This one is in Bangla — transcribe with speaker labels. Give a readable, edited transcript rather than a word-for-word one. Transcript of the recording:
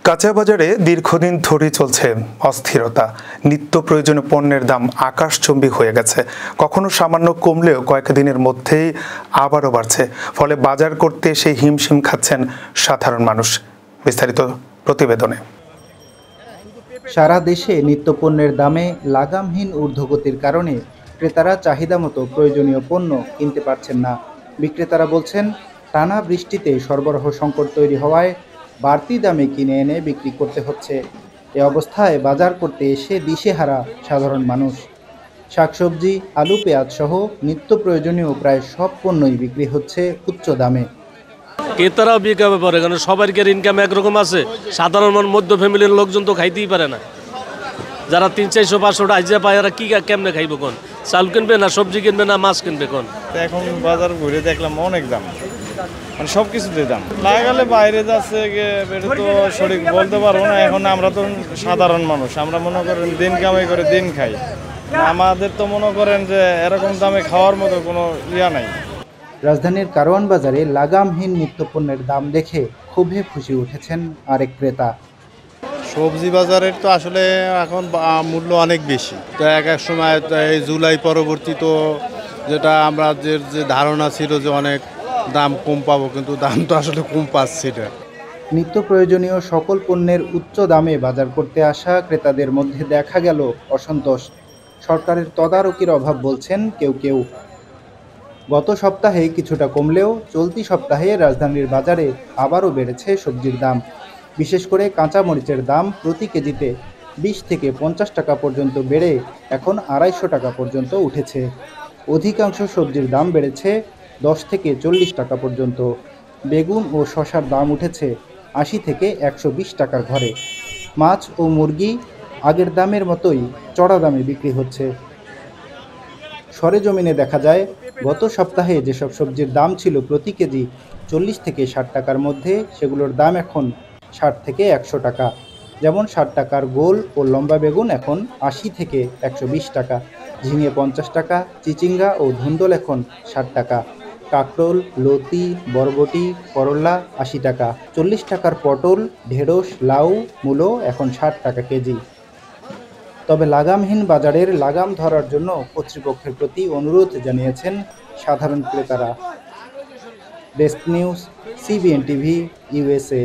Speaker 1: কাঁচা বাজারে দীর্ঘদিন ধরে চলছে অস্থিরতা। নিত্য প্রয়োজনীয় পণ্যের দাম আকাশচুম্বী হয়ে গেছে। কখনো সামান্য কমলেও কয়েকদিনের মধ্যেই আবারও বাড়ছে। ফলে বাজার করতে এসে হিমশিম খাচ্ছেন সাধারণ মানুষ। বিস্তারিত প্রতিবেদনে।
Speaker 2: সারা দেশে নিত্যপণ্যের দামে লাগামহীন ঊর্ধ্বগতির কারণে ক্রেতারা চাহিদা মতো প্রয়োজনীয় পণ্য কিনতে পারছেন না। বিক্রেতারা বলছেন, টানা বৃষ্টিতে সরবরাহ সংকট তৈরি হওয়ায় বাড়তি দামে কিনে এনে বিক্রি করতে হচ্ছে। এ অবস্থায় বাজার করতে এসে দিশেহারা সাধারণ মানুষ। শাকসবজি, আলু, পেঁয়াজ সহ নিত্য প্রয়োজনীয় প্রায় সব পণ্যই বিক্রি হচ্ছে উচ্চ দামে।
Speaker 3: ক্রেতারাও বিকাবে পারে, কারণ সবার ইনকাম একরকম আছে। সাধারণ মধ্য ফ্যামিলির লোকজন তো খাইতেই পারে না। যারা 300-400 টাকা আইজা পায়, এরা কি কেমনে খাইব? কোন চাল কিনবে না, সবজি কিনবে না, মাছ কিনবে কোন?
Speaker 4: এখন বাজার ঘুরে দেখলাম অনেক দাম, মানে সব কিছুতে দাম। লাগালে বাইরে যাচ্ছে এটা তো সঠিক বলতে পারবো না। এখন আমরা তো সাধারণ মানুষ, আমরা মনে করেন দিন কামাই করে দিন খাই। আমাদের তো মনে করেন যে এরকম দামে খাওয়ার মতো কোনো ইয়া নাই।
Speaker 2: রাজধানীর কারওয়ান বাজারে লাগামহীন নিত্যপণ্যের দাম দেখে ক্ষোভে ফুঁসে উঠেছেন আরেক ক্রেতা।
Speaker 5: সবজি বাজারের তো আসলে এখন মূল্য অনেক বেশি। তো এক সময় এই জুলাই পরবর্তী তো যেটা আমরা যে ধারণা ছিল যে অনেক দাম কম পাবো, কিন্তু দাম তো আসলে কম পাচ্ছি না।
Speaker 2: নিত্য প্রয়োজনীয় সকল পণ্যের উচ্চ দামে বাজার করতে আসা ক্রেতাদের মধ্যে দেখা গেল অসন্তোষ। সরকারের তদারকির অভাব বলছেন কেউ কেউ। গত সপ্তাহে কিছুটা কমলেও চলতি সপ্তাহে রাজধানীর বাজারে আবারও বেড়েছে সবজির দাম। বিশেষ করে কাঁচা মরিচের দাম প্রতি কেজিতে 20 থেকে 50 টাকা পর্যন্ত বেড়ে এখন 250 টাকা পর্যন্ত উঠেছে। অধিকাংশ সবজির দাম বেড়েছে 10 থেকে 40 টাকা পর্যন্ত। বেগুন ও শসার দাম উঠেছে 80 থেকে 120 টাকার ঘরে। মাছ ও মুরগি আগের দামের মতোই চড়া দামে বিক্রি হচ্ছে। সরেজমিনে দেখা যায়, গত সপ্তাহে যেসব সবজির দাম ছিল প্রতি কেজি 40 থেকে 60 টাকার মধ্যে, সেগুলোর দাম এখন 60 থেকে 100 টাকা। যেমন 60 টাকার গোল ও লম্বা বেগুন এখন 80 থেকে 120 টাকা, ঝিঙে 50 টাকা, চিচিঙ্গা ও ধুন্দল এখন 60 টাকা, কাঁকরোল, লতি, বরবটি, করলা 80 টাকা, 40 টাকার পটল, ঢেঁড়স, লাউ, মূলো এখন 60 টাকা কেজি। তবে লাগামহীন বাজারের লাগাম ধরার জন্য কর্তৃপক্ষের প্রতি অনুরোধ জানিয়েছেন সাধারণ ক্রেতারা। Desk news, CBN TV, USA।